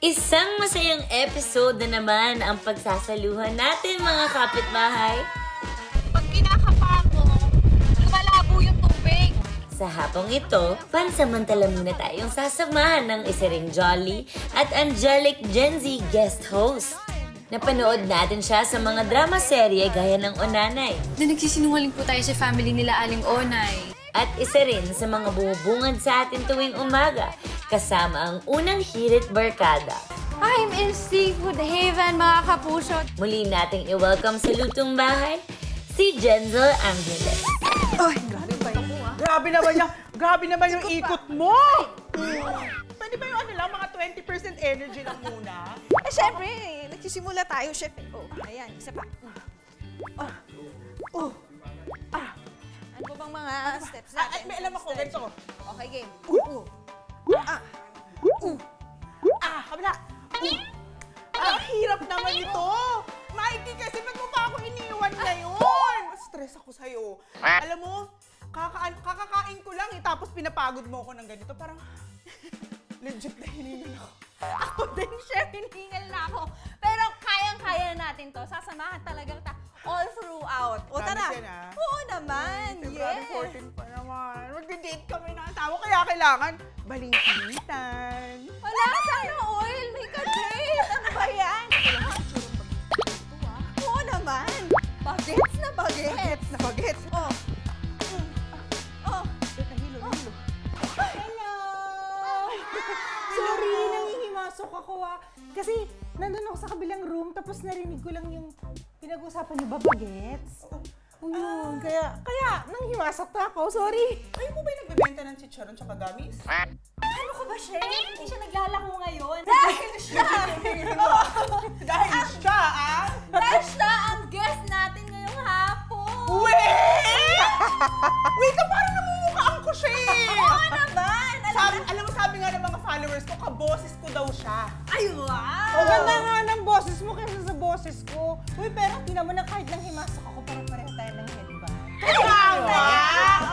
Isang masayang episode na naman ang pagsasaluhan natin mga kapitbahay. Pag kinakapa mo, lumalabo yung tubig. Sa hapong ito, pansamantala muna tayong sasamahan ng isa ring jolly at angelic Gen Z guest host. Napanood natin siya sa mga drama serye gaya ng Onanay. Na nagsisinungaling po tayo sa family nila Aling Onay. At isa rin sa mga bumubungad sa atin tuwing umaga, kasama ang unang hirit barkada. I'm in Seafood Haven, mga kapuso. Muli nating i-welcome sa lutong bahay, si Jenzel Angeles. Ay, grabe naman yung ikot mo! Pwede ba yung ano lang, mga 20% energy lang muna? Eh, syempre, nagsisimula tayo, chef. Oh, ayan, isa pa. Ano bang mga steps natin? At may alam ako, ganito. Okay, game. Kabila! Ang hirap naman ito! Mikey, kasi ba't mo pa ako iniwan ngayon? Stress ako sa'yo. Alam mo, kakakain ko lang tapos pinapagod mo ako ng ganito. Parang, legit na hiningal ako. Ako din, chef, hinihingal na ako. Pero kayang-kaya natin to. Sasamahan talagang all throughout. O, tara. Oo naman, February yes. 14 pa naman. Magde-date kami ng asawa, kaya kailangan balingkitan. Wala, sana oil. May ka-date. Ano ba yan? Oo naman. Bagets na bagets. Bagets. Oh. Hilo. Hello! Sorry, nangihimasok ako Kasi nandun ako sa kabilang room, tapos narinig ko lang yung pinag-usapan niyo ba, bagets? Yun, kaya nanghimasok na ako, sorry. Ayun mo ba yung nagbebenta ng chicharon tsaka gamis? Ano ka ba, chef? Hindi siya naglalako ngayon. Dahil siya, Dahil siya ang guest natin ngayong hapon! Wait, parang namumukhaan ko siya eh! Oo naman! Alam mo, sabi nga ng mga followers ko, kaboses ko daw siya. Ay, wow! O ganda nga ng boses mo kaysa sa boses ko. Uy, pero tingnan mo na kahit nanghimasok ako, parang pareho tayo ng headband. Kaya!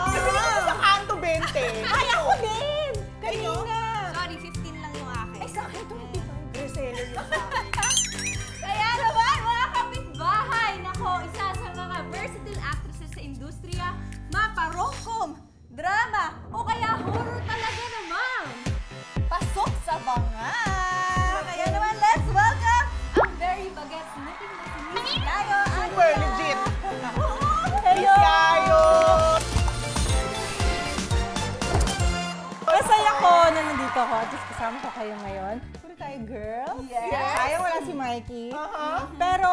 Kasi ko sa kanto 20. Ay, ako din! Kanina! Sorry, 15 lang yung akin. Ay, sa akin, 25. Reseller yun sa Kaya naman, mga kapitbahay! Nako, isa sa mga versatile actresses sa industriya, mapa-romcom, drama, o kaya horror talaga naman! Pasok sa banga! Kaya naman, let's welcome ang very bagets-looking na si Miss Yayo Aguila! Super legit! Hello! Yayo! Masaya ko na nandito ako at least kasama ko kayo ngayon. Puro tayo girls. Yes. Sayang wala si Mikey. Pero,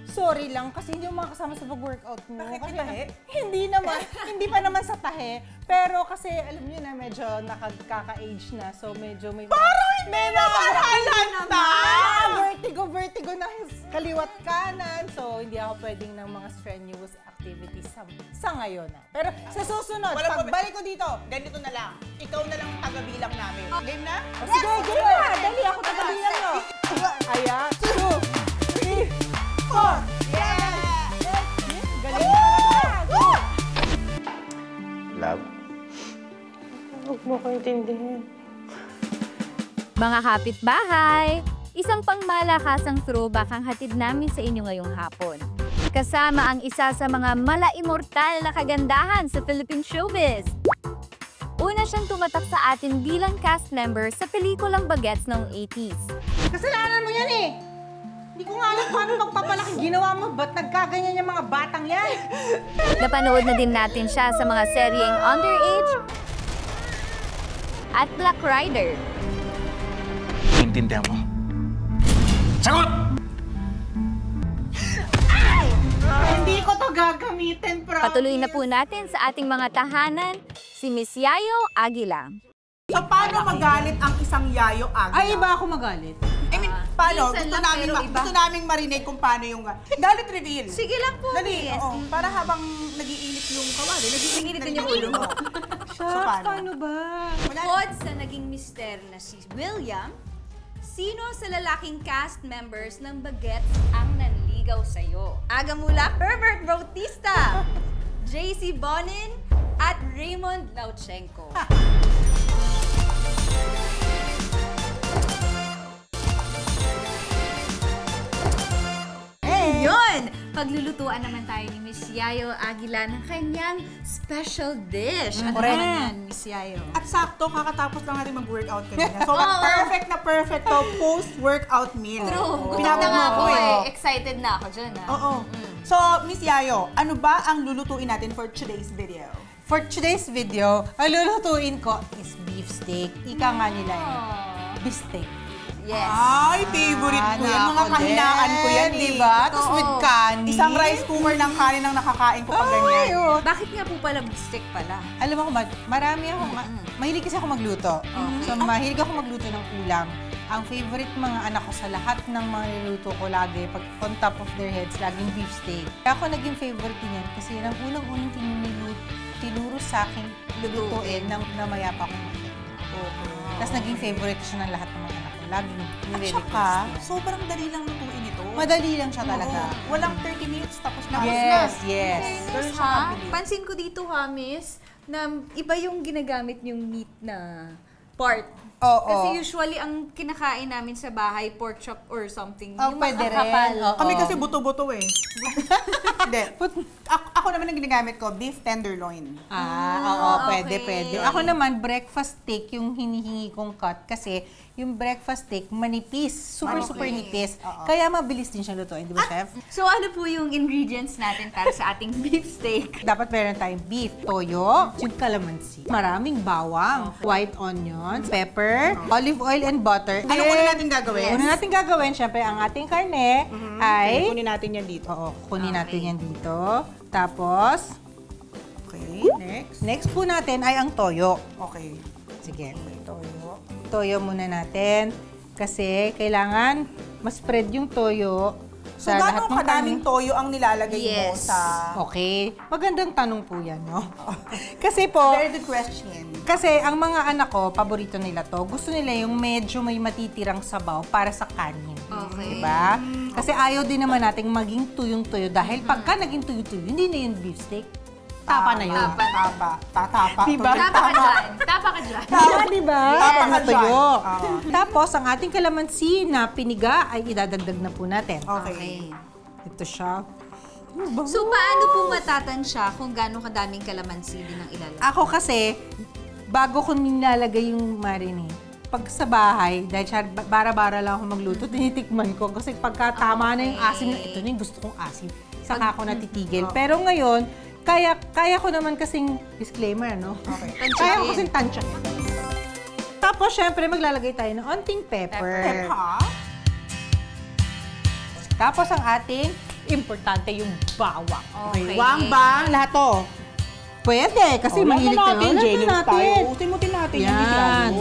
sorry lang kasi hindi mo makasama sa pag-workout mo. Bakit Kasi, may tahe? Hindi naman. Hindi pa naman sa tahe. Pero kasi, alam niyo na, medyo nakaka-age na. So, medyo may... Parang hindi naman halata! Vertigo na kaliwat kanan. So, hindi ako pwedeng ng mga strenuous activities sa ngayon na. Pero sa susunod, pagbalik ko dito, Ganito na lang. Ikaw na lang ang tagabilang namin. Game na? o sige, game na! Dali ako tagabilang nyo. Ayan. 2, 3, 4. Yeah! Galing na talaga. Love? Huwag mo ko intindihin. Mga kapitbahay, isang pangmalakasang throwback ang hatid namin sa inyo ngayong hapon. Kasama ang isa sa mga mala-immortal na kagandahan sa Philippine showbiz. Una siyang tumatak sa atin bilang cast member sa pelikulang Bagets noong 80s. Kasalanan mo yan eh! Hindi ko nga alam paano magpapalaki ginawa mo. Ba't nagkaganyan yung mga batang yan? Napanood na din natin siya sa mga seryeng Underage at Black Rider. Intindihan mo. Sagot! Hindi ko to gagamitin, promise. Patuloy na po natin sa ating mga tahanan, si Miss Yayo Aguila. So, paano magalit ang isang yayo agad? Ay, iba ako magalit. I mean, paano? minsan Gusto lang, namin, pero iba. gusto namin marinig kung paano yung... Galit reveal. Sige lang po, Dali, yes. oo. Para habang nag-iinit yung kawali, nag-iinit din yung ulo mo. Shucks, paano ba? Bukod sa naging mister na si William, sino sa lalaking cast members ng Bagets ang nanligaw sa'yo? Aga mula, Herbert Bautista, JC Bonin, at Raymond Lauchenko. paglulutuan naman tayo ni Miss Yayo Aguila ng kanyang special dish. Ano Correct. naman yan, Miss Yayo? At sakto, kakatapos lang natin mag-workout kanina. So, perfect to post-workout meal. True. Gutom Pinabot na nga mo ako eh. Excited na ako dyan, ah. Oo. So, Miss Yayo, ano ba ang lulutuin natin for today's video? For today's video, ang lulutuin ko is beef steak. Ika nga nila beef steak. Yes. Ay, favorite ko yan. Mga kahinaan ko yan, di ba? Tapos with kanin. Isang rice cooker ng kanin ang nakakain ko pag ganyan. Bakit nga po pala beef steak pala? Alam mo, marami ako, mahilig kasi ako magluto. So, mahilig ako magluto ng ulam. Ang favorite mga anak ko sa lahat ng mga niluto ko lagi, pag on top of their heads, laging beef steak. Kaya ako naging favorite niyan kasi yun ang unang-unang tinuro sa akin lutuin nang namayapa ko. Tapos naging favorite siya ng lahat ng mga anak ko. Laging At nire-request saka, niya. sobrang dali lang lutuin ito. Madali lang siya talaga. Oo. Walang 30 minutes tapos na. Yes, yes. Ganun siya Ha? kabilis. Pansin ko dito ha, Miss, na iba yung ginagamit yung meat na part. Oo. Kasi usually, ang kinakain namin sa bahay, pork chop or something. Oh, yung pwede makakapal. rin. Oo. Kami kasi buto-buto eh. Hindi. Ako naman ang ginagamit ko, beef tenderloin. Oo, pwede, okay. pwede. Ako naman, breakfast steak yung hinihingi kong cut kasi yung breakfast steak manipis, super nipis. Kaya mabilis din siya lutuin, di ba, Chef? So, ano po yung ingredients natin para sa ating beef steak? Dapat meron tayong beef, toyo, yung calamansi, maraming bawang, white onions, pepper, olive oil and butter. Anong una natin gagawin? Una natin gagawin, syempre, ang ating karne ay... Kunin natin yan dito. Oo, kunin natin yan dito. Tapos, Okay, next. next po natin ay ang toyo. Okay. Sige. Toyo. Toyo muna natin kasi kailangan ma-spread yung toyo So, sa lahat gano'ng ng kadaming toyo ang nilalagay mo Yes. sa... Okay. Magandang tanong po yan, no? Kasi po, Very good question. kasi ang mga anak ko, paborito nila to. Gusto nila yung medyo may matitirang sabaw para sa kanin. Okay. Diba? Kasi ayaw din naman nating maging tuyong-tuyo dahil pagka naging tuyo-tuyo, hindi na yung beef steak. Tapa na yun. Tatapa. Diba? Tapa ka dyan. Tapa ka dyan. Tama, di ba? Tama ka Ano tuyo. dyan. Tapos, ang ating kalamansi na piniga ay idadagdag na po natin. Okay. Ito siya. So, paano po matatansya kung gano'ng kadaming kalamansi din ang ilalagay? Ako kasi, bago ko nilalagay yung marinade, pag sa bahay, dahil siya, bara-bara lang ako magluto, tinitikman ko. Kasi pagka tama na yung asim, ito na yung gusto kong asim. Saka ako natitigil. Pero ngayon, kaya ko naman kasing, disclaimer, no? Okay. Kaya ko kasing tansyahin. Tapos, syempre, maglalagay tayo ng onting pepper. Ha? Tapos, ang ating importante yung bawang. Okay. Wang bang, lahat to. Pwede, kasi mahilig ka natin, Jennings tayo. Utimutin natin yan. Yan. Yan.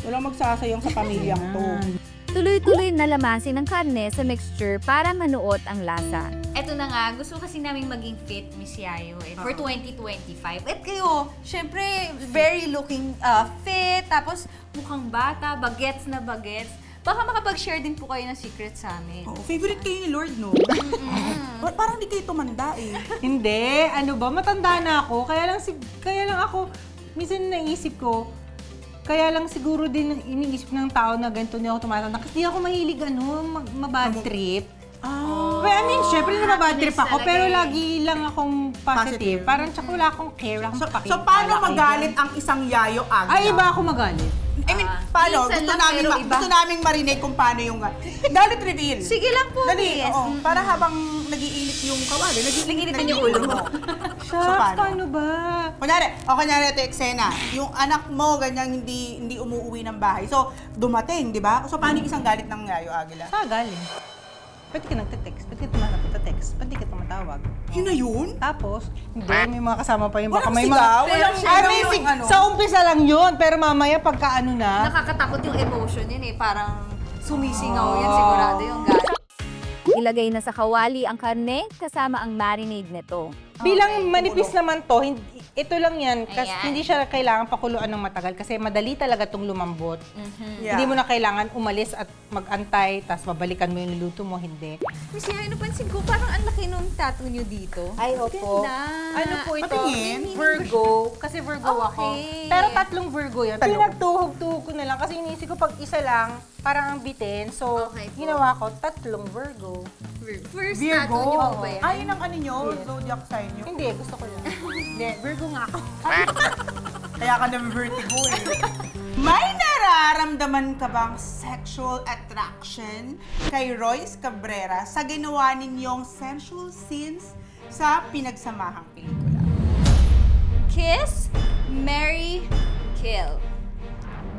Walang magsasayang sa pamilyang to. Tuloy-tuloy na lamasin ng karne sa mixture para manuot ang lasa. Eto na nga, gusto kasi namin maging fit, Miss Yayo, for 2025. At kayo, syempre, very looking fit, tapos mukhang bata, bagets na bagets. Baka makapag-share din po kayo ng secret sa amin. Oh, favorite kayo ni Lord, no? Parang di kayo tumanda eh. Hindi, ano ba, matanda na ako. Kaya lang ako, minsan naisip ko, kaya lang siguro din iniisip ng tao na ganito niya ako tumatanda. Kasi di ako mahilig, mabad trip. Well, I mean, syempre na mabad trip ako, talaga pero eh. lagi lang akong positive. Positive. Parang tsaka wala akong care, wala akong pakita. So, paano magalit ang isang yayo agla? Ay, iba ako magalit. I mean, paano? minsan Gusto lang, pero iba. gusto namin marinig kung paano yung... Galit reveal. Sige lang po, Dali, Miss. oo. Para habang nag-iinit yung kawali, Nag-iinit din yung ulo mo. Shucks, paano ba? Kunyari, ito eksena. Yung anak mo, ganyan, hindi umuwi ng bahay. So, dumating, di ba? So, paano yung isang galit ng yayo agila? Saan galing? Pwede ka nagte-text, pwede ka tumatapos-text, pwede ka tumatawag. Yun na yun? Tapos, hindi, may mga kasama pa yun. Baka Walang may sigaw? mga... Walang I sigaw mean, yung ano? sa umpisa lang yun, pero mamaya pagka ano na... Nakakatakot yung emotion yun eh. Parang sumisingaw yan, sigurado yung galit. Ilagay na sa kawali ang karne kasama ang marinade nito. Bilang manipis naman to, ito lang yan, kasi Ayan. hindi siya kailangan pakuluan ng matagal kasi madali talaga itong lumambot. Yeah. Hindi mo na kailangan umalis at mag-antay, tapos babalikan mo yung niluto mo, hindi. Miss Yayo, napansin ko, parang ang laki nung tattoo nyo dito? Ay, opo. Ganda. Ano po ito? Patingin. Virgo. Kasi Virgo ako. Okay. Pero tatlong Virgo yun. Pinagtuhog-tuhog ko na lang kasi inisip ko pag isa lang, parang ang bitin. So, Okay po. ginawa ko tatlong Virgo. First Virgo. tattoo nyo po ba yan? Ayun ang ano nyo, zodiac sign nyo. Hindi, gusto ko lang. Hindi, Virgo nga ako. Kaya ka naman vertigo eh. May nararamdaman ka bang sexual attraction kay Royce Cabrera sa ginawa ninyong sensual scenes sa pinagsamahang pelikula? Kiss, Marry, Kill.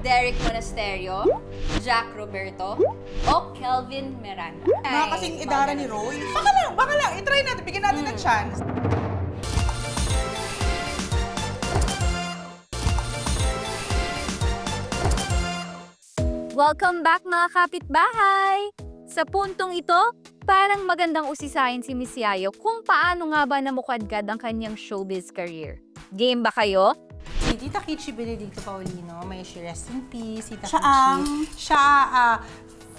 Derek Monasterio, Jack Roberto, o Kelvin Miranda. Mga kasing idara ni Royce. Baka lang, itry natin, bigyan natin ng chance. Welcome back mga kapitbahay! Sa puntong ito, parang magandang usisahin si Miss Yayo kung paano nga ba namukadkad ang kanyang showbiz career. Game ba kayo? Si Tita Kichi Benedicto Paulino, may she rest in peace. Tita Siya Kichi. Siya,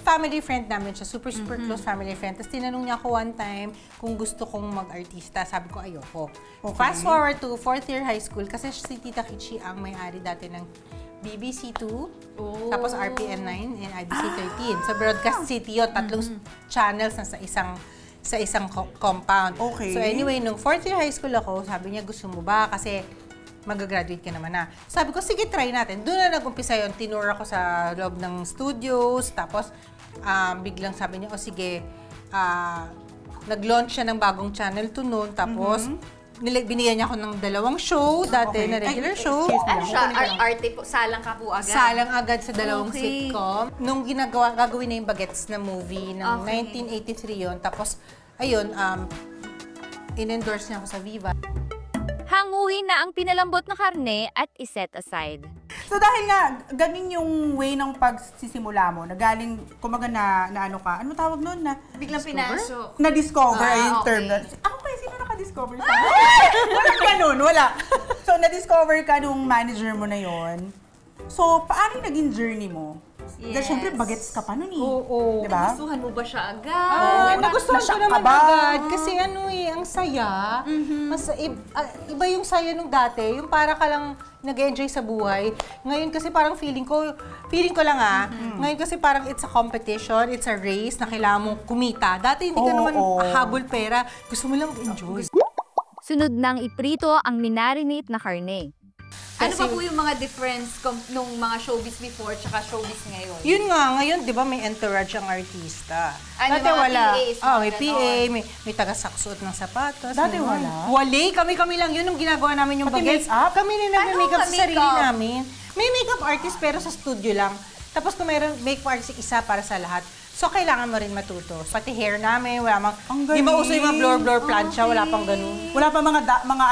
family friend namin siya. Super close family friend. Tapos tinanong niya ako one time kung gusto kong mag-artista. Sabi ko, ayoko. Okay. Fast forward to 4th year high school kasi si Tita Kichi ang may-ari dati ng BBC 2, tapos RPN 9 and IBC 13. So Broadcast City yun, tatlong channels na sa isang compound. Okay. So anyway, nung 4th year high school ako, sabi niya, gusto mo ba? Kasi mag-graduate ka naman na. Sabi ko, sige, try natin. Doon na nag-umpisa yun. Tinur ako sa loob ng studios. Tapos, biglang sabi niya, sige, nag-launch siya ng bagong channel to noon. Tapos, binigyan niya ako ng 2 show dati na regular show. Ano siya? Arte po? Salang ka po agad? Salang agad sa 2 Okay. sitcom. Nung gagawin na yung Bagets na movie ng Okay. 1983 yun. Tapos, ayun, in-endorse niya ako sa Viva. Hanguhin na ang pinalambot na karne at iset aside. So dahil nga, ganun yung way ng pagsisimula mo, na galing, kumaga na ano ka, ano tawag nun? Biglang pinasok. Na-discover, yung okay. term na. Ako kaya, sino naka-discover sa akin? Walang ganun, wala. So, na-discover ka nung manager mo na yon. So, paano yung naging journey mo? Dahil syempre, bagets ka pa nun eh. Oo. Diba? Nagustuhan mo ba siya agad? Nagustuhan ko Na-shock naman ka ba? agad. Kasi ang saya. Mas iba yung saya nung dati. Yung para ka lang nag-enjoy sa buhay. Ngayon kasi parang feeling ko lang ngayon kasi parang it's a competition, it's a race na kailangan mong kumita. Dati hindi ka naman habol pera. Gusto mo lang enjoy. Sunod nang iprito ang minarinate na karne. Ano pa po yung mga difference nung mga showbiz before tsaka showbiz ngayon? Yun nga, ngayon, di ba, may entourage ang artista. Ano, Dati mga wala. PAs, May mga PA, ganon. may taga-saksuot ng sapatos. Dati ganon. wala? Wali, kami lang yun. Nung ginagawa namin yung Pati bagets. make-up? Kami rin nag-makeup Paano sa sarili ka-makeup? namin. May makeup artist pero sa studio lang. Tapos kung mayroon makeup artist isa para sa lahat. So, kailangan mo rin matuto. Pati hair namin, wala Ang di ba uso yung mga galing. blur plancha, wala pang ganun. Wala pa mga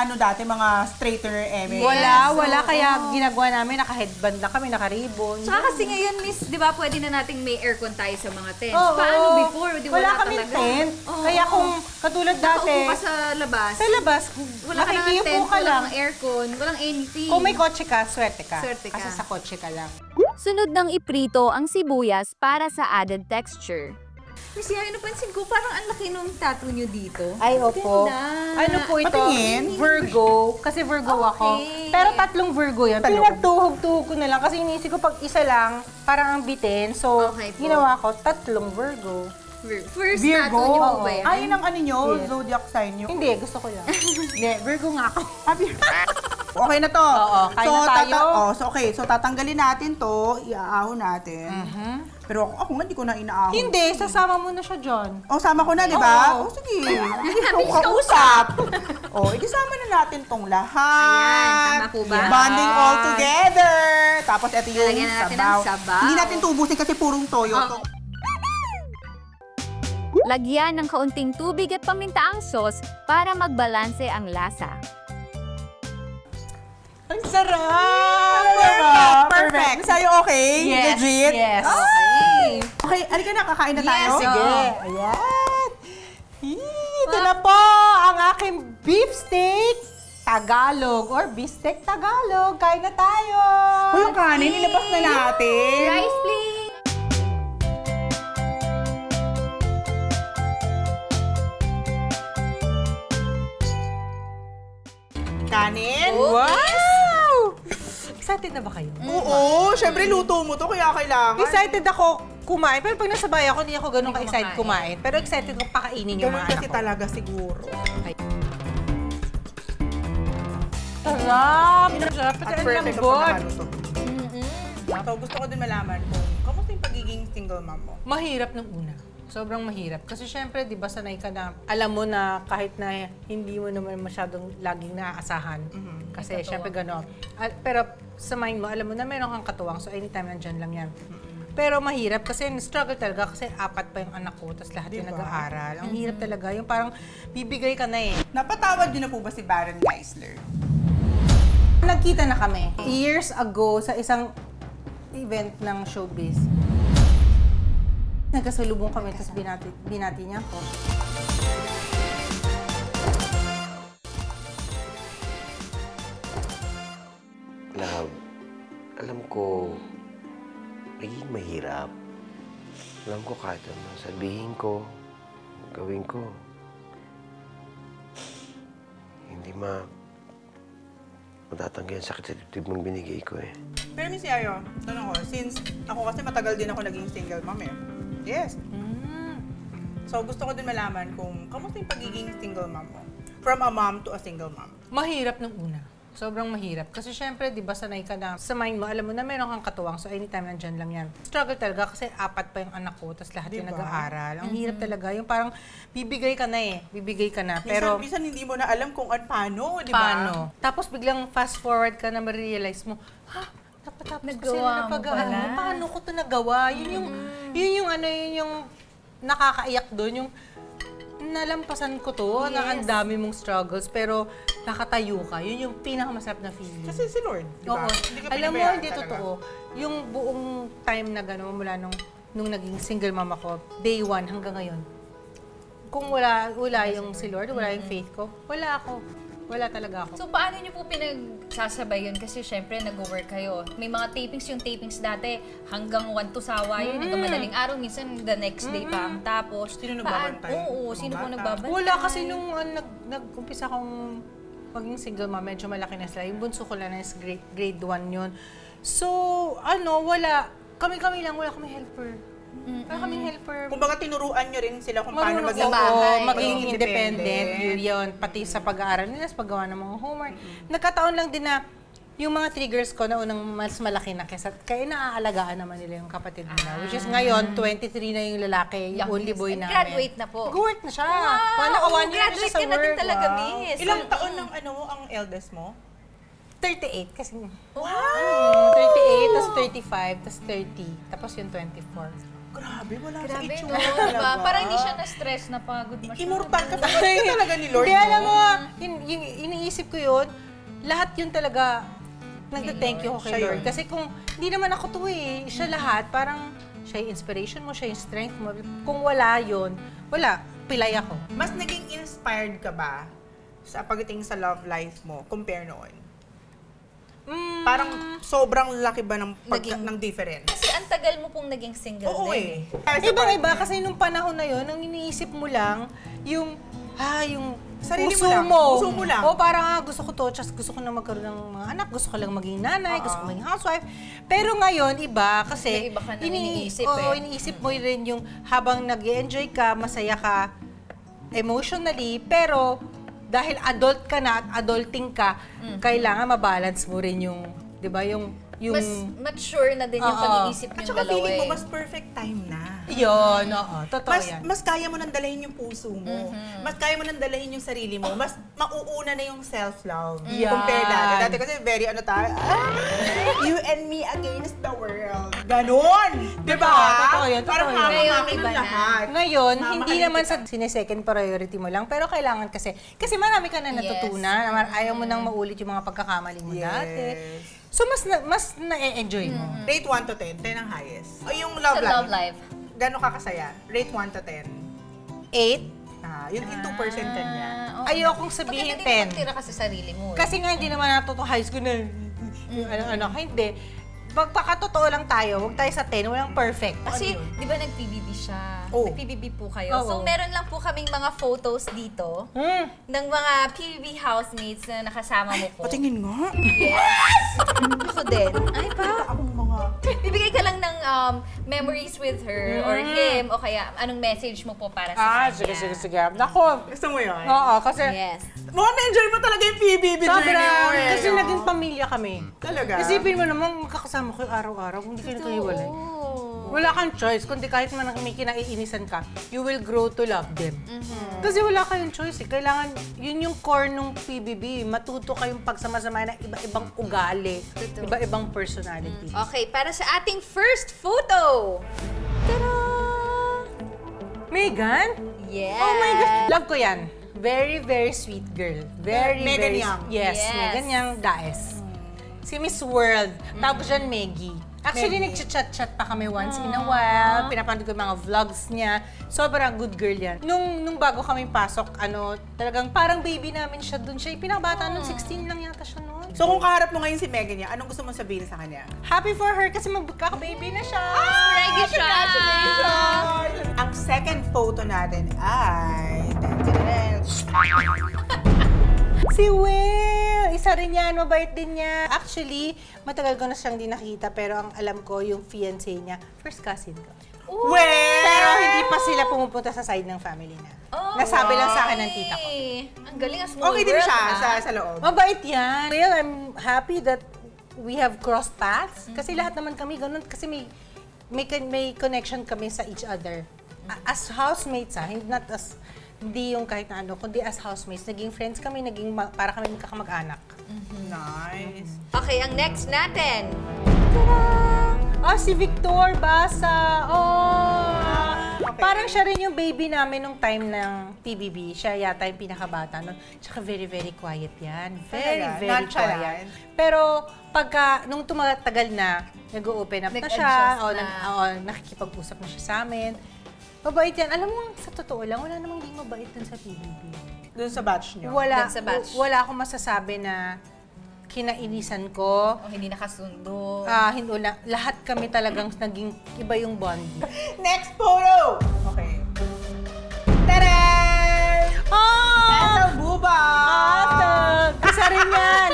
ano dati, mga straightener, Wala. Kaya ginagawa namin, naka-headband lang kami, naka-ribbon. Tsaka kasi ngayon, Miss, di ba pwede na nating may aircon tayo sa mga tents? Oo. Paano before? Di wala kaming talaga. tent. Oo. Kaya kung katulad dati, Nakaupo ka sa labas. sa labas, Wala ka ng nakikiupo tent, ka lang. walang aircon, walang anything. Kung may kotse ka, swerte ka. Swerte ka. Kasi sa kotse ka lang. Sunod ng iprito ang sibuyas para sa added texture. Miss Yayo, napansin ko, parang ang laki nung tattoo nyo dito. Ay, opo. Ganda. Ano po ito? Patingin. Virgo. Kasi Virgo ako. Okay. Pero tatlong Virgo yun. Pinagtuhog-tuhog ko na lang. Kasi inisip ko pag isa lang, parang ang bitin. So, Okay po. ginawa ko tatlong Virgo. First Virgo. tattoo nyo po ba yan? Ayun ang ano nyo, zodiac sign nyo. Hindi, gusto ko lang. Hindi, Virgo nga ako. Okay na to. Oo, kain na tayo. So tatanggalin natin to, iaahon natin. Pero ako nga, hindi ko na inaahon. Hindi, sasama mo na siya, John. Sama ko na, di ba? Oo. Sige. Bilis Kausap. Ikisama na natin tong lahat. Ayan, tama po ba? Bonding all together. Tapos ito yung Lalagyan na natin sabaw. ng sabaw. Hindi natin tubusin kasi purong toyo to. Lagyan ng kaunting tubig at paminta ang sauce para magbalanse ang lasa. Ang sarap! Perfect. Sa'yo okay? Yes, Legit? yes. Okay. Okay, alika na, kakain na tayo. Yes, Sige. Ayan. Ito na po ang aking beef steak Tagalog or beefsteak Tagalog. Kain na tayo! Uy, yung kanin, ilabas na natin. Rice, please! kanin. Wow! Excited na ba kayo? Oo, syempre luto mo to, kaya kailangan. Excited ako kumain. Pero pag nasa bahay ako, hindi ako ganun ka-excited kumain. Pero excited ko pakainin yung Ganun mga kasi anak ko. talaga siguro. Sarap! Sarap! At Kasi ang perfect ang lambot. pagkakaluto. So, gusto ko din malaman kung kamusta yung pagiging single mom mo? Mahirap ng una. Sobrang mahirap. Kasi syempre, di ba sanay ka na, alam mo na kahit na hindi mo naman masyadong laging naaasahan. Kasi syempre gano'n. Pero sa mind mo, alam mo na meron kang katuwang. So anytime nandyan lang yan. Pero mahirap kasi struggle talaga kasi 4 pa yung anak ko, tapos lahat yung nag-aaral. Ang hirap talaga. Yung parang bibigay ka na eh. Napatawad niyo na po ba si Baron Geisler? Nagkita na kami years ago sa isang event ng showbiz. Nagkasalubong kami, tapos binati niya ako. Love, alam ko, magiging mahirap. Alam ko kahit ano sabihin ko, gawin ko. Hindi matatanggi ang sakit sa dibdib ng binigay ko eh. Pero Miss Yayo, tanong ko, since ako kasi matagal din ako naging single mom eh. Yes. So gusto ko din malaman kung kamusta yung pagiging single mom mo? From a mom to a single mom. Mahirap ng una. Sobrang mahirap. Kasi syempre, di ba sanay ka na sa mind mo, alam mo na meron kang katuwang, so anytime nandyan lang yan. Struggle talaga kasi 4 pa yung anak ko, tapos lahat yung nag-aaral. Ang hirap talaga. Yung parang bibigay ka na eh. Bibigay ka na. Pero Minsan hindi mo na alam kung paano, di ba? paano? Tapos biglang fast forward ka na ma-realize mo, ha? Tapos Nagawa mo pala. Paano ko ito nagawa? Yun yung nakakaiyak doon, yung nalampasan ko to, na ang dami mong struggles, pero nakatayo ka. Yun yung pinakamasarap na feeling. Kasi si Lord, di ba? Oo. Hindi ka Alam mo, pinabayaan hindi talaga. totoo. Yung buong time na gano'n, mula nung naging single mom ako, day 1 hanggang ngayon, kung wala yung si Lord, wala yung faith ko, wala ako. Wala talaga ako. So, paano niyo po pinagsasabay yun? Kasi syempre, nag-work kayo. May mga tapings dati, hanggang 1 to sawa yun. Hanggang madaling araw, minsan the next day pa ang tapos. Sino nagbabantay? Oo, sino po Mga bata? nagbabantay? Wala kasi nung nag-umpisa akong maging single mom, medyo malaki na sila. Yung bunso ko lang is grade 1 yun. So, wala. Kami-kami lang, wala kami helper. Wala kaming helper. Kumbaga tinuruan nyo rin sila kung paano Marunong maging bahay. Maging maging independent. Yun, pati sa pag-aaral nila, sa paggawa ng mga homework. Nagkataon lang din na yung mga triggers ko na unang mas malaki na kaya naaalagaan naman nila yung kapatid nila. Which is ngayon, 23 na yung lalaki, yung only boy namin. Graduate na po. Nag-work na siya. Wow! Naka-1 year na siya Graduate sa ka na din work. talaga, Wow. miss. Ilang taon ng ang eldest mo? 38 kasi. Wow! 38, tapos 35, tapos 30, tapos yung 24. Grabe, wala sa Grabe, itsura. no? Diba? Parang hindi siya na-stress, napagod masyado. Immortal ka talaga ni Lord. Hindi, alam no? mo, yung iniisip ko yun, lahat yun talaga, nagda-thank you ako kay Siya Lord. yun. Kasi kung hindi naman ako to eh, siya lahat, parang siya yung inspiration mo, siya yung strength mo. Kung wala yun, wala, pilay ako. Mas naging inspired ka ba sa pagdating sa love life mo compare noon? Parang sobrang laki ba ng ng difference? Kasi ang tagal mo pong naging single Oo din. Ibang-iba kasi nung panahon na yun, ang iniisip mo lang, yung Sarili mo puso lang. mo. Puso mo lang. O parang gusto ko to, just gusto ko na magkaroon ng mga anak, gusto ko lang maging nanay, gusto ko maging housewife. Pero ngayon, iba kasi May iba ka nang iniisip iniisip mo rin yung habang nag-enjoy ka, masaya ka emotionally, pero dahil adult ka na at adulting ka, kailangan mabalance mo rin yung, di ba, yung Mas mature na din yung pag-iisip At yung saka dalawa feeling mo, eh. mas perfect time na. yun, oo, totoo yan. Mas kaya mo nang dalahin yung puso mo. Mas kaya mo nang dalahin yung sarili mo. Mas mauuna na yung self-love. Yan. Compare dati. Dati kasi very tayo, you and me against the world. Ganon! Diba? Totoo yun, totoo Parang yun. hama-hama Ngayon, ng iba na. lahat. Ngayon, Mama, hindi halika naman ka. sa sine-second priority mo lang, pero kailangan kasi marami ka na natutunan. Ayaw mo nang maulit yung mga pagkakamali mo dati. So, mas na-enjoy mo. Rate 1 to 10. 10 ang highest. O yung Sa love love life. life. Gano'n ka kasaya? Rate 1 to 10. 8. Yung 2% kanya. Ayokong sabihin Maganda din 10. magtira ka sa sarili mo. Kasi nga, hindi naman natuto high school na yung ano-ano. Hindi. magpakatotoo lang tayo. Huwag tayo sa 10. Walang perfect. Kasi, di ba nag-PBB siya? Oh. Nag-PBB po kayo. Oo. So, meron lang po kaming mga photos dito ng mga PBB housemates na nakasama mo po. Patingin nga. Yes! Ako din. Ay, pa? Akong mga... Bibigay ka lang ng memories with her or him o kaya anong message mo po para sa kanya. Sige. Nako. Gusto mo yun? Oo, kasi... Yes. Mukhang na-enjoy mo talaga yung PBB journey Sobra. mo Kasi naging pamilya kami. Talaga? Isipin mo naman, makakasama ko araw-araw kung hindi kayo nagkahiwalay. Wala kang choice, kundi kahit man may kinaiinisan ka, you will grow to love them. Kasi wala kayong choice eh. Kailangan, yun yung core ng PBB. Matuto kayong pagsama-sama na iba-ibang ugali, iba-ibang personality. Okay, para sa ating first photo. Ta-da! Megan? Yes. Oh my gosh! Love ko yan. Very, very sweet girl. Megan very, Yang. Yes, Yes. Megan Yang Daes. Si Miss World. Tapos dyan, Maggie. Actually, nag-chat-chat pa kami once in a while. Pinapanood ko yung mga vlogs niya. Sobrang good girl yan. Nung bago kami pasok, talagang parang baby namin siya dun. Siya pinakabata nung 16 lang yata siya noon. So kung kaharap mo ngayon si Megan niya, anong gusto mong sabihin sa kanya? Happy for her kasi magkaka-baby na siya. Ready siya! Ang second photo natin ay... Si Will! Isa rin yan, mabait din niya. Actually, matagal ko na siyang di nakita, pero ang alam ko, yung fiancé niya, first cousin ko. Pero hindi pa sila pumupunta sa side ng family na. Nasabi lang sa akin ng tita ko. Ang galing, ang small Okay din world, siya ah. sa loob. Mabait yan. Well, I'm happy that we have crossed paths. Kasi lahat naman kami ganun. Kasi may connection kami sa each other. As housemates, hindi yung kahit na ano, kundi as housemates. Naging friends kami, para kami magkakamag-anak. Nice. Okay, ang next natin. Si Victor Basa. Okay. Parang siya rin yung baby namin nung time ng PBB. Siya yata yung pinakabata nun. Tsaka very, very quiet yan. Very, Talaga? very Nonchalant? quiet. Pero nung tumatagal na, nag-open up na siya. Nakikipag-usap na siya sa amin. Mabait yan. Alam mo, sa totoo lang, wala namang di mabait dun sa PBB. Doon sa batch niyo? Wala. Dun sa batch. Wala akong masasabi na kinainisan ko. O hindi nakasundo. Hindi na. Lahat kami talagang naging iba yung bond. Next photo! Okay. Tadaan! Ethel Buba! Isa rin yan!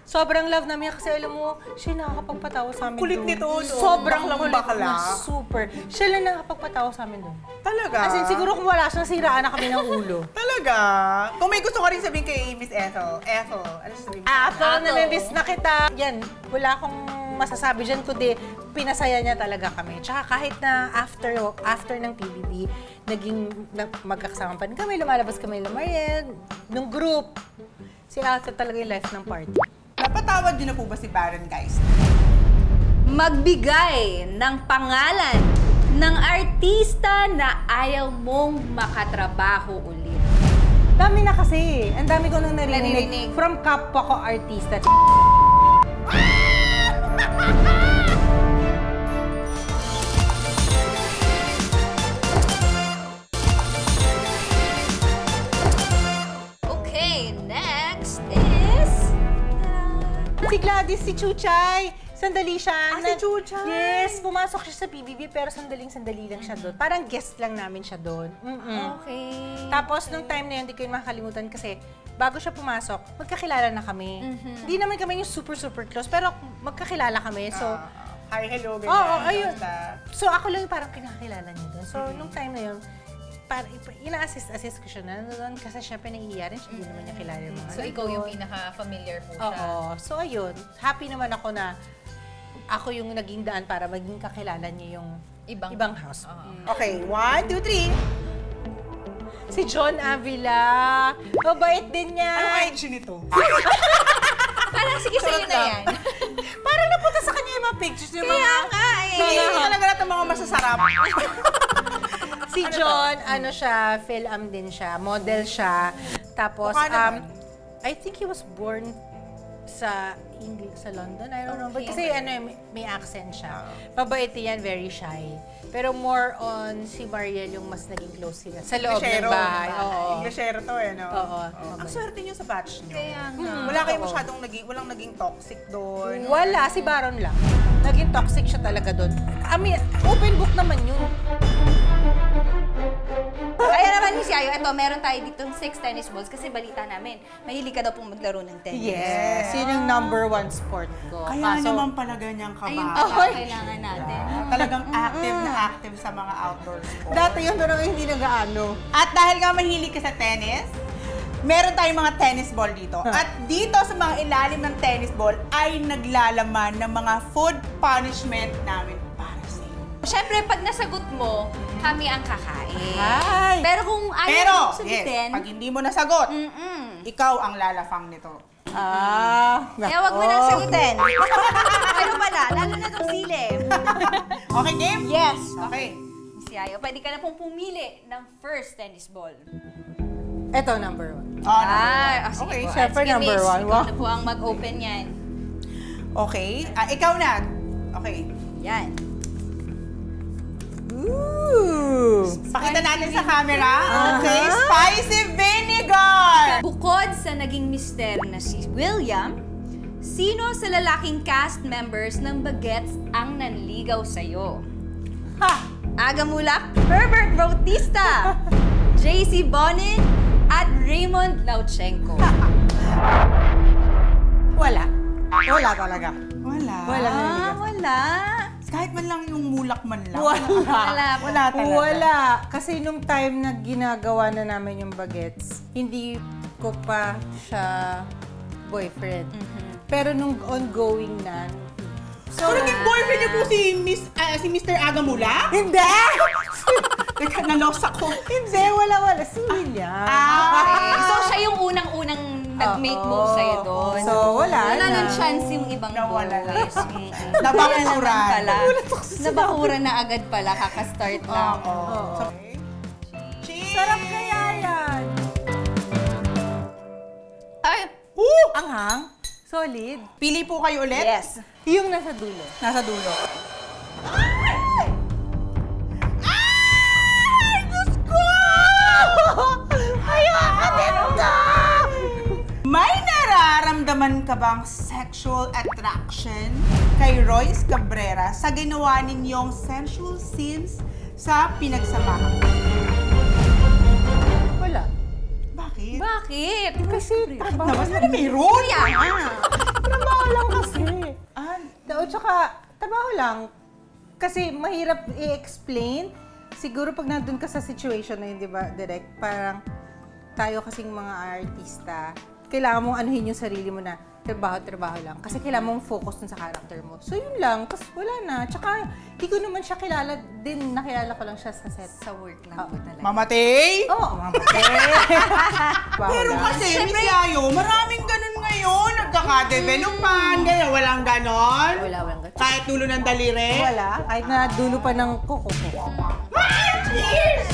Sobrang love namin kasi alam mo, siya nakakapagpatawa sa amin Kulit doon. nito, no? Sobrang Baklang kulit bakla. na, super. Siya lang nakakapagpatawa sa amin doon. Talaga? As in, siguro kung wala siya, nasiraan na kami ng ulo. Talaga? Kung may gusto ko rin sabihin kay Miss Ethel, ano sabihin mo? After namimiss na kita, yan, wala akong masasabi dyan, kundi pinasaya niya talaga kami. Tsaka kahit na after ng PBB, magkakasama pa rin kami, lumalabas kami lumayan, nung group. Si Ethel talaga yung life ng party. Napatawad niyo na po ba si Baron, guys? Magbigay ng pangalan ng artista na ayaw mong makatrabaho ulit. Dami na kasi. Ang dami ko nang Naririnig. naririnig. From kapwa ko artista. Okay, next is... Si Gladys, si Chuchay. Sandali siya. Si Chuchay. Yes, pumasok siya sa PBB pero sandali lang siya doon. Parang guest lang namin siya doon. Okay. Tapos, nung time na yun, hindi ko yung makakalimutan kasi bago siya pumasok, magkakilala na kami. Hindi naman kami yung super close, pero magkakilala kami. So, Hi, hello, ganyan. oo, ayun. Basta. So, ako lang yung parang pinakakilala niya doon. So, nung time na yun, ina-assist ko siya na doon kasi syempre naiiya rin siya. Hindi naman niya kilala yung mga So, ikaw yung pinaka-familiar po siya. Oo. So, ayun. Happy naman ako na ako yung naging daan para maging kakilala niya yung ibang house. Okay, 1, 2, 3. Si John Avila. Mabait din niya. Ano age nito? Parang sige sa'yo na yan. Parang napunta sa kanya yung mga pictures. Yung Kaya mga, nga eh. Hindi talaga natin mga masasarap. si John, siya, film din siya, model siya. Tapos, Mukha naman. I think he was born sa English sa London. I don't know. But kasi may accent siya. Mabait yan, very shy. Pero more on si Mariel yung mas naging close sila. Sa loob ng bahay. Englishero to no? Oo. Ang swerte niyo sa batch niyo. Kaya nga. Wala kayong masyadong walang naging toxic doon. Wala, si Baron lang. Naging toxic siya talaga doon. I mean, open book naman yun. Kaya naman, Miss Yayo, eto, meron tayo ditong 6 tennis balls kasi balita namin, mahilig ka daw pong maglaro ng tennis. Yes. Yun yung #1 sport ko. Kaya naman pala ganyan ka Ayun ba? pa kailangan natin. Talagang active na active sa mga outdoor sports. Dati yun, pero hindi nag-aano. At dahil nga mahilig ka sa tennis, meron tayong mga tennis ball dito. At dito sa mga ilalim ng tennis ball ay naglalaman ng mga food punishment namin para sa iyo. Siyempre, pag nasagot mo, kami ang kakain. Ay! Pero kung ayaw Pero, mo sagutin, pag hindi mo nasagot, ikaw ang lalafang nito. kaya wag mo nang sagutin. Pero pala, lalo na itong sili. Okay, game? Yes. Okay. Miss Yayo, pwede ka na pong pumili ng first tennis ball. Ito, #1. Sige Okay, po. syempre Sige, number Miss, 1. ikaw na po ang mag-open yan. Okay. Ikaw na. Okay. Yan. Ooh! Pakita natin sa camera. Okay. Spicy vinegar! Bukod sa naging mister na si William, sino sa lalaking cast members ng Bagets ang nanligaw sa'yo? Ha! Aga Mulak, Herbert Bautista, JC Bonin, at Raymond Lauchenko. Wala. Wala talaga. Wala. Wala. Wala. Kahit man lang yung mulak man lang. Wala. Wala talaga. Wala. Kasi nung time na ginagawa na namin yung Bagets, hindi ko pa siya boyfriend. Pero nung ongoing na, So, naging boyfriend niyo po si Mr. Agamula? Hindi! Teka, nalos ako. Hindi, wala. Si William. So, siya yung unang-unang nag-make move sa'yo doon. So, wala Wala na. nang chance yung ibang Nawala na. boys. Nabakuran. Nabakuran na agad pala, kakastart lang. Cheese! Sarap kaya yan. Ay! Anghang. Solid. Pili po kayo ulit? Yes. Yung nasa dulo. Nasa dulo. May nararamdaman ka bang sexual attraction kay Royce Cabrera sa ginawa ninyong sensual scenes sa pinagsamahan? Wala. Bakit? Bakit? Kasi trabaho. Nabas na meron! Trabaho lang kasi. Tsaka, trabaho lang. Kasi mahirap i-explain. Siguro pag nandun ka sa situation na yun, di ba, direct, parang tayo kasing mga artista, kailangan mong anuhin yung sarili mo na trabaho lang. Kasi kailangan mong focus dun sa character mo. So yun lang, kasi wala na. Tsaka, di ko naman siya kilala din, nakilala ko lang siya sa set. Sa work lang po talaga. Mamatay? Oo, mamatay. Pero kasi, Miss Yayo, maraming ganun ngayon. Nagkakadevelopan, ganyan. Walang ganon. Walang ganon. Kahit dulo ng daliri. Wala, kahit na dulo pa ng kuko ko. Cheers!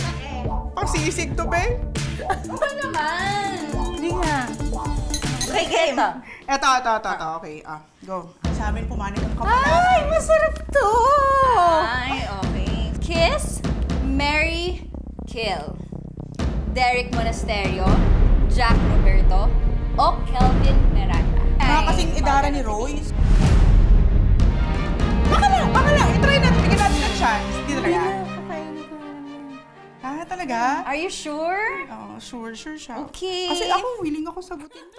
Pasisig to, be? Ano naman? Hindi nga. Okay, game. Eto. Okay, go. Sa amin pumanik ang kapalan. Ay, masarap to! Ay, okay. Kiss, marry, kill. Derek Monasterio, Jack Roberto, o Kelvin Miranda. Mga kasing idara ni Royce. Baka lang. I-try natin. Bigyan natin ng chance. Hindi talaga. Talaga? Are you sure? Oo, sure siya. Okay. Kasi ako, willing ako sagutin to.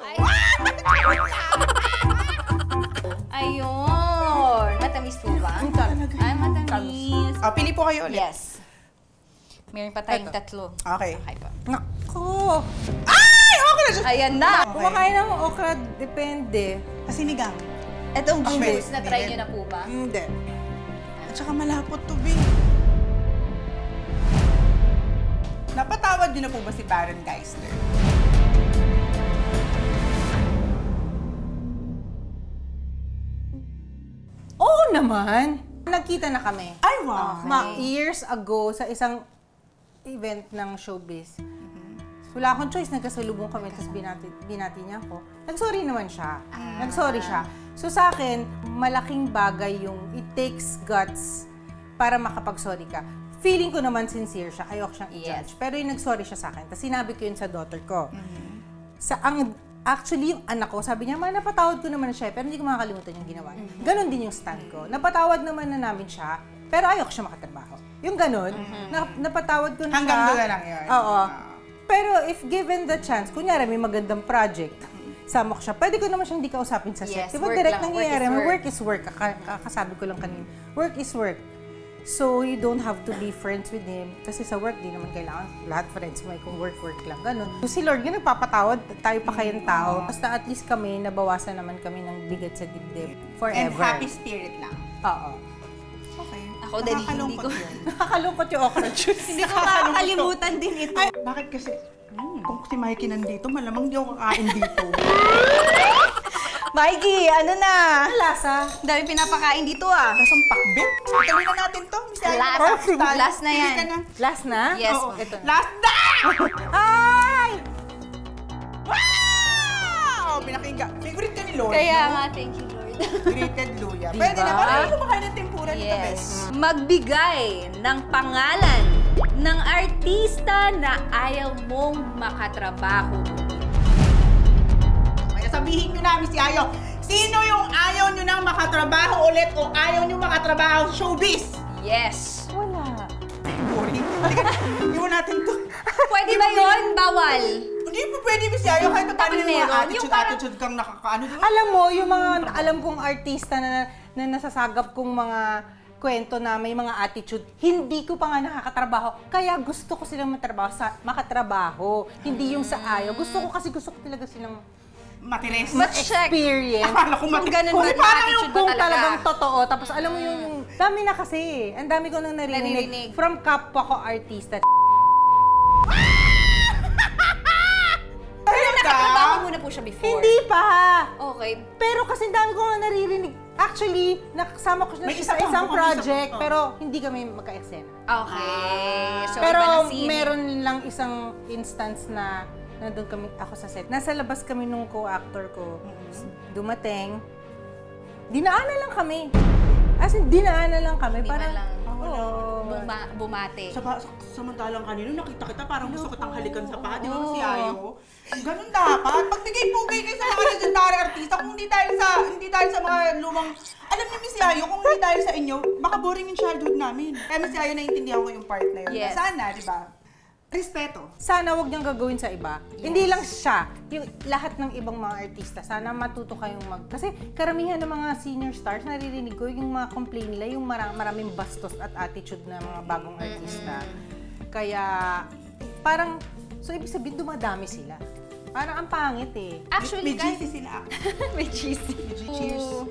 Ayun. Matamis po ba? Talaga. Ay, matamis. Pili po kayo ulit. Yes. Meron pa tayong tatlo. Okay. Okay pa. Nako! Ay! Okay na siya! Ayan na. Kumakain ng okra, depende. Sinigang. Itong Okay. juice, na-try nyo na po ba? Hindi. At saka malapot to, Bing. Napatawad niyo na po ba si Baron Geisler? Oo naman! Nagkita na kami. Ay, wow! Years ago sa isang event ng showbiz. Wala akong choice, nagkasalubong kami, tapos binati niya ako. Nag-sorry naman siya. Nag-sorry siya. So sa akin, malaking bagay yung it takes guts para makapag-sorry ka. Feeling ko naman sincere siya, ayoko siyang i-judge. Pero yung nag-sorry siya sa akin, tapos sinabi ko yun sa daughter ko. Actually, yung anak ko, sabi niya, napatawad ko naman siya, pero hindi ko makakalimutan yung ginawa niya. Ganon din yung stand ko. Napatawad naman na namin siya, pero ayoko siya makatrabaho. Yung ganon, napatawad ko na Hanggang siya. doon lang yun. Oo. Pero if given the chance, kunyari may magandang project, sama ko siya, pwede ko naman siyang hindi kausapin sa set. Yes, Diba work direct lang, nangyayari, work work is is work. Kakasabi ko lang kanina, work is work. So, you don't have to be friends with him. Kasi sa work, di naman kailangan lahat friends mo kung work lang, ganun. So, si Lord yun nagpapatawad, tayo pa kayang tao. Basta at least kami, nabawasan naman kami ng bigat sa dibdib. Forever. And happy spirit lang. Oo. Okay. Ako dali, hindi ko. Nakakalungkot yung okra juice. Hindi ko makakalimutan din ito. Ay, bakit kasi, kung si Mikey nandito, malamang di ako kakain dito. Mikey, ano na? Ang lasa. Dami pinapakain dito ah. Lasang pakbit. Ituloy na natin to. Last na yan. Last na? Yes. Oo. Ito na. Last na! Ay! Wow! Pinakinggan. Favorite ka ni Lord, Kaya no? nga, thank you Lord. Grated luya. Diba? Pwede na. Parang kumakain ng tempura nito, bes. Magbigay ng pangalan ng artista na ayaw mong makatrabaho. Kaya sabihin nyo namin si Ayo, sino yung ayaw nyo nang makatrabaho ulit o ayaw nyo makatrabaho sa showbiz? Yes. Wala. Boring. Iwan natin to. Pwede ba yun? Bawal. Hindi po pwede ba si Ayo kahit pa paano yung meron. mga Yung parang- attitude kang nakakaano. Diba? Alam mo, yung mga alam kong artista na nasasagap kong mga kwento na may mga attitude, hindi ko pa nga nakakatrabaho. Kaya gusto ko silang makatrabaho. Hindi yung sa ayaw. Gusto ko talaga silang Matiris. experience. Akala ko Kung ganun Kung ba, parang attitude yung ba kung talaga? talagang totoo. Tapos alam mo yung dami na kasi. Ang dami ko nang naririnig. From kapwa ko artista. Talaga? Nakatrabaho muna po siya before. Hindi pa! Okay. Pero kasi ang dami ko nga naririnig. Actually, nakasama ko siya May sa isa pa, isang mukhang project, isa pa. pero hindi kami magka-eksena. Okay. So, Pero iba na scene. meron lang isang instance na nandun kami, ako sa set. Nasa labas kami nung co-actor ko. Dumating. Dinaanan lang kami. As in, dinaanan lang kami. Hindi Parang, man lang. oo. Bumate. Samantalang kanino, nakita kita parang gusto kitang halikan sa paa. Di ba si Ayo? Ganun dapat. Pagbigay-pugay kayo sa mga legendary artista. Kung hindi dahil sa mga lumang... Alam niyo, Miss Ayo, kung hindi dahil sa inyo, baka boring yung childhood namin. Kaya Miss Ayo, naiintindihan ko yung part na yun. Yes. Sana, di ba? Respeto. Sana wag niyang gagawin sa iba. Hindi lang siya, yung lahat ng ibang mga artista. Sana matuto kayong Kasi karamihan ng mga senior stars, naririnig ko yung mga complain nila, yung maraming bastos at attitude na mga bagong artista. Kaya, parang, so ibig sabihin, dumadami sila. Parang ang pangit eh. Actually, May guys, GC sila. may cheese. Cheers.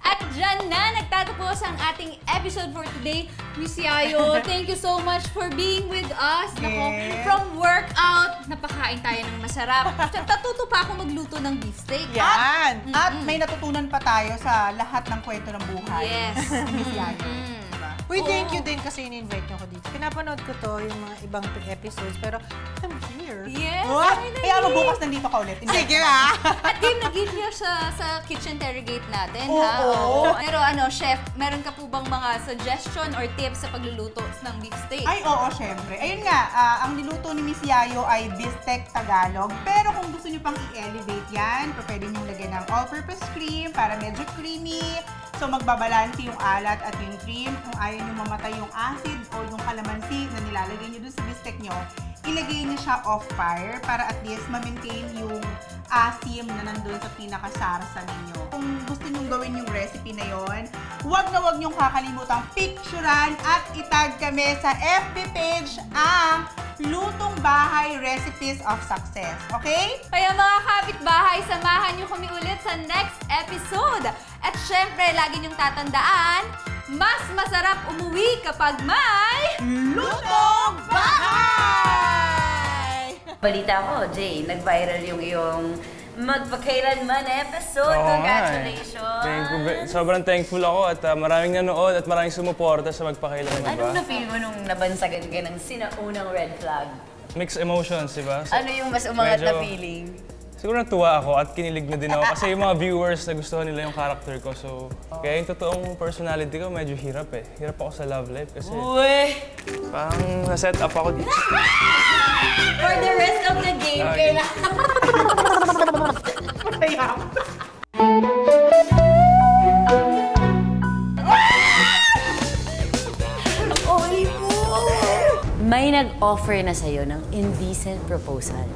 At dyan na nagtatapos ang ating episode for today. Miss Yayo, thank you so much for being with us. Nako, Yes. from workout, napakain tayo ng masarap. Natuto pa ako magluto ng beefsteak. Yan! At may natutunan pa tayo sa lahat ng kwento ng buhay. Yes. Miss Yayo. Diba? Uy, thank you din kasi in-invite niyo ako dito. Pinapanood ko to, yung mga ibang episodes, pero I'm here. Yes. Oh, kaya magbukas nandito ka ulit. Sige ah! At game na game here sa kitchen interrogate natin, Oo. ha? Oo. Pero ano, chef, meron ka po bang mga suggestion or tips sa pagluluto ng beefsteak? Ay, oo, syempre. Ayun nga, ang niluto ni Miss Yayo ay beefsteak Tagalog. Pero kung gusto niyo pang i-elevate yan, pwede niyo lagyan ng all-purpose cream para medyo creamy. So, magbabalanse yung alat at yung cream. Kung ayaw niyo mamatay yung acid o yung kalamansi na nilalagay niyo dun sa beefsteak niyo, ilagay niyo siya off fire para at least ma-maintain yung asim na nandun sa pinakasarsa ninyo. Kung gusto niyong gawin yung recipe na yon, huwag niyong kakalimutang picturean at itag kami sa FB page ang Lutong Bahay Recipes of Success. Okay? Kaya mga kapitbahay, samahan niyo kami ulit sa next episode. At syempre, lagi niyong tatandaan, mas masarap umuwi kapag may... Lutong Bahay! Balita ko, Jay, nag-viral yung iyong magpakailanman episode. Oo nga eh. Congratulations! Sobrang thankful ako at maraming nanood at maraming sumuporta sa magpakailanman, di ba? Anong na-feel mo nung nabansagan ka ng sinaunang red flag? Mixed emotions, di ba? Ano yung mas umangat na Medyo- feeling? Siguro natuwa ako at kinilig na din ako kasi yung mga viewers nagustuhan nila yung character ko. So, kaya yung totoong personality ko medyo hirap eh. Hirap ako sa love life kasi parang na-set up ako dito. For the rest of the game, kailangan. May nag-offer na sa'yo ng indecent proposal.